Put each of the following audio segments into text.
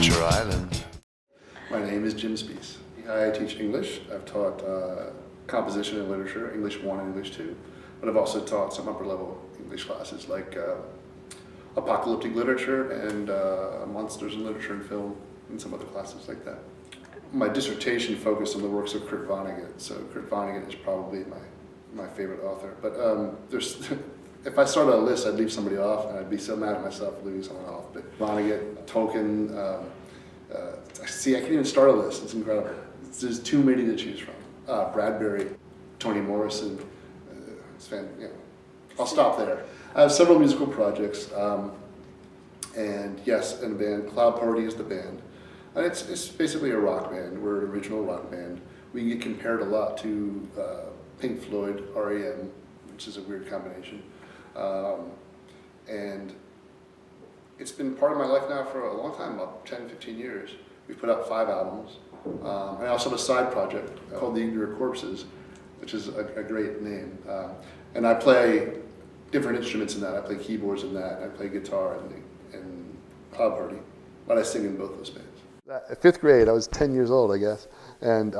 Adventure Island. My name is Jim Speese. I teach English. I've taught composition and literature, English 1 and English 2, but I've also taught some upper level English classes like apocalyptic literature and monsters in literature and film and some other classes like that. My dissertation focused on the works of Kurt Vonnegut, so Kurt Vonnegut is probably my favorite author. But if I started a list, I'd leave somebody off, and I'd be so mad at myself for leaving someone off. But Vonnegut, Tolkien, see, I can't even start a list. It's incredible. There's too many to choose from. Bradbury, Toni Morrison. I'll stop there. I have several musical projects, and yes, in a band. Cloud Party is the band. And it's basically a rock band. We're an original rock band. We get compared a lot to Pink Floyd, REM, which is a weird combination. And it's been part of my life now for a long time, about 10, 15 years. We've put out 5 albums. I also have a side project called The Ignorant Corpses, which is a great name. And I play different instruments in that. I play keyboards in that. I play guitar in Cloud Party. But I sing in both those bands. At 5th grade, I was 10 years old, I guess, and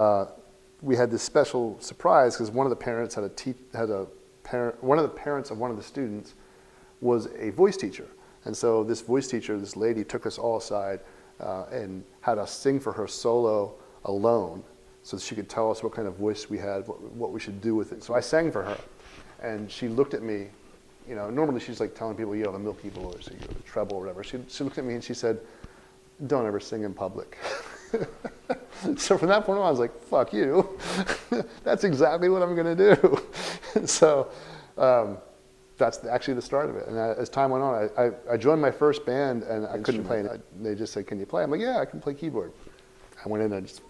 we had this special surprise because one of the parents one of the parents of one of the students was a voice teacher, and so this voice teacher, this lady, took us all aside and had us sing for her solo alone, so that she could tell us what kind of voice we had, what we should do with it. So I sang for her, and she looked at me. You know, normally she's like telling people you have a milky voice or you have a treble or whatever. She looked at me and she said, "Don't ever sing in public." So from that point on, I was like, "Fuck you." That's exactly what I'm going to do. So that's actually the start of it. And as time went on, I joined my first band, and I couldn't play. They just said, "Can you play?" I'm like, "Yeah, I can play keyboard." I went in and just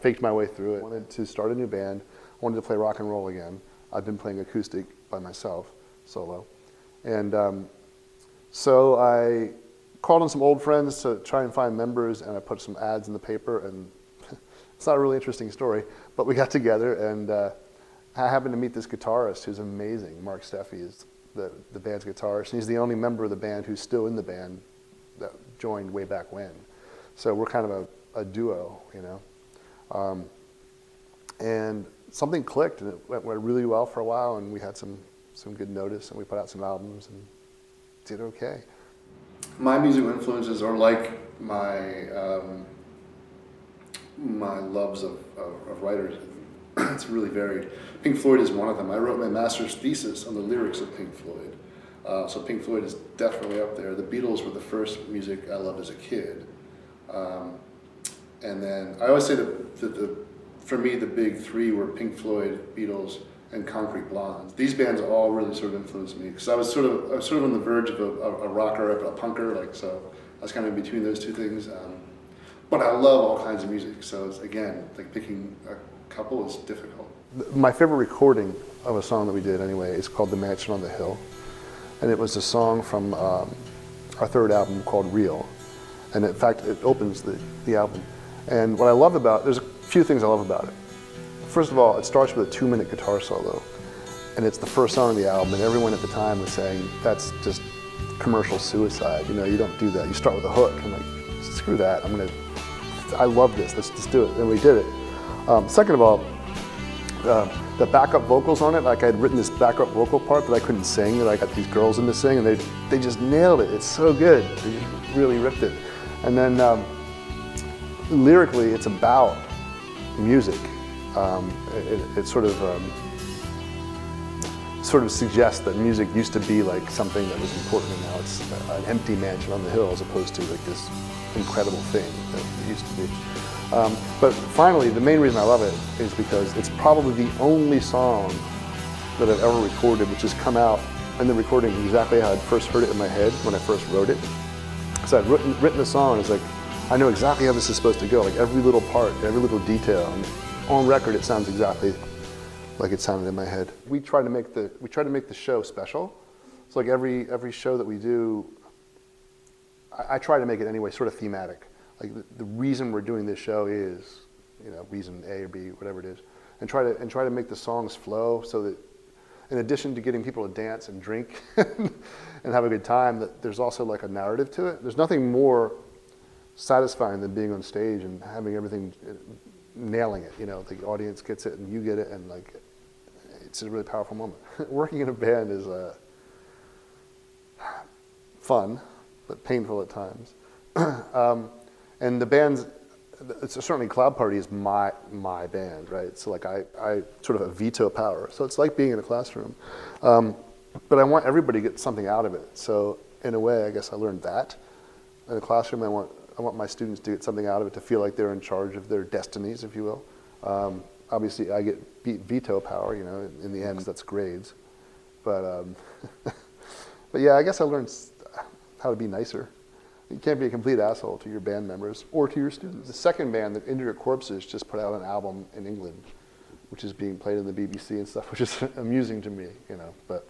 faked my way through it. I wanted to start a new band. I wanted to play rock and roll again. I've been playing acoustic by myself, solo. And so I called on some old friends to try and find members, and I put some ads in the paper, and it's not a really interesting story, but we got together, and I happened to meet this guitarist who's amazing. Mark Steffi is the band's guitarist, and he's the only member of the band who's still in the band that joined way back when. So we're kind of a duo, you know. And something clicked, and it went really well for a while, and we had some good notice, and we put out some albums and did okay. My musical influences are like my my loves of writers. It's really varied. Pink Floyd is one of them. I wrote my master's thesis on the lyrics of Pink Floyd. So Pink Floyd is definitely up there. The Beatles were the first music I loved as a kid. And then I always say that for me, the big 3 were Pink Floyd, Beatles, and Concrete Blonde. These bands all really sort of influenced me because I was sort of on the verge of a rocker, a punker, so I was kind of in between those two things. But I love all kinds of music, so it's, again, like picking a couple is difficult. My favorite recording of a song that we did anyway is called "The Mansion on the Hill," and it was a song from our 3rd album called "Real," and in fact it opens the album. And what I love there's a few things I love about it. First of all, it starts with a 2-minute guitar solo, and it's the first song on the album, and everyone at the time was saying, that's just commercial suicide, you don't do that. You start with a hook. I'm like, screw that, I love this, let's just do it, and we did it. Second of all, the backup vocals on it, like I'd written this backup vocal part that I couldn't sing, that I got these girls in to sing, and they just nailed it. It's so good, they just really ripped it. And then lyrically, it's about music. It sort of suggests that music used to be like something that was important, and now it's an empty mansion on the hill as opposed to like this incredible thing that it used to be. But finally, the main reason I love it is because it's probably the only song that I've ever recorded which has come out in the recording exactly how I'd first heard it in my head when I first wrote it. So I'd written the song, it's like, I know exactly how this is supposed to go, like every little part, every little detail. And on record, it sounds exactly like it sounded in my head. We try to make the show special. So like every show that we do, I try to make it anyway sort of thematic. Like the reason we're doing this show is, reason A or B, whatever it is, and try to make the songs flow so that, in addition to getting people to dance and drink and have a good time, that there's also like a narrative to it. There's nothing more satisfying than being on stage and having everything, nailing it. You know, the audience gets it and you get it, and like, it's a really powerful moment. Working in a band is fun, but painful at times. And the band's, it's certainly Cloud Party is my band, right? So like I sort of have veto power. So it's like being in a classroom. But I want everybody to get something out of it. So in a way, I guess I learned that. In the classroom, I want my students to get something out of it, to feel like they're in charge of their destinies, if you will. Obviously, I get veto power, you know, in the end, that's grades. But, but yeah, I guess I learned how to be nicer. You can't be a complete asshole to your band members or to your students. The second band, the Injured Corpses, just put out an album in England, which is being played in the BBC and stuff, which is amusing to me, you know. But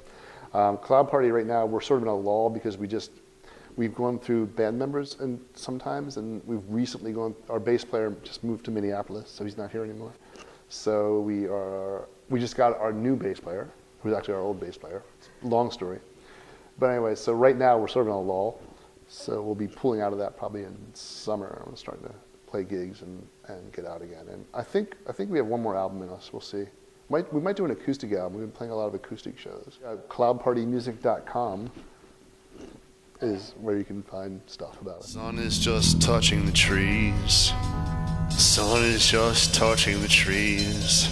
Cloud Party right now, we're sort of in a lull because we've gone through band members and sometimes, and we've recently our bass player just moved to Minneapolis, so he's not here anymore. So we just got our new bass player, who's actually our old bass player. Long story. But anyway, so right now we're sort of in a lull. So we'll be pulling out of that probably in summer. I'm starting to play gigs and get out again. And I think we have one more album in us. We'll see. We might do an acoustic album. We've been playing a lot of acoustic shows. Cloudpartymusic.com is where you can find stuff about it. The sun is just touching the trees. The sun is just touching the trees.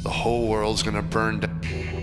The whole world's gonna burn down.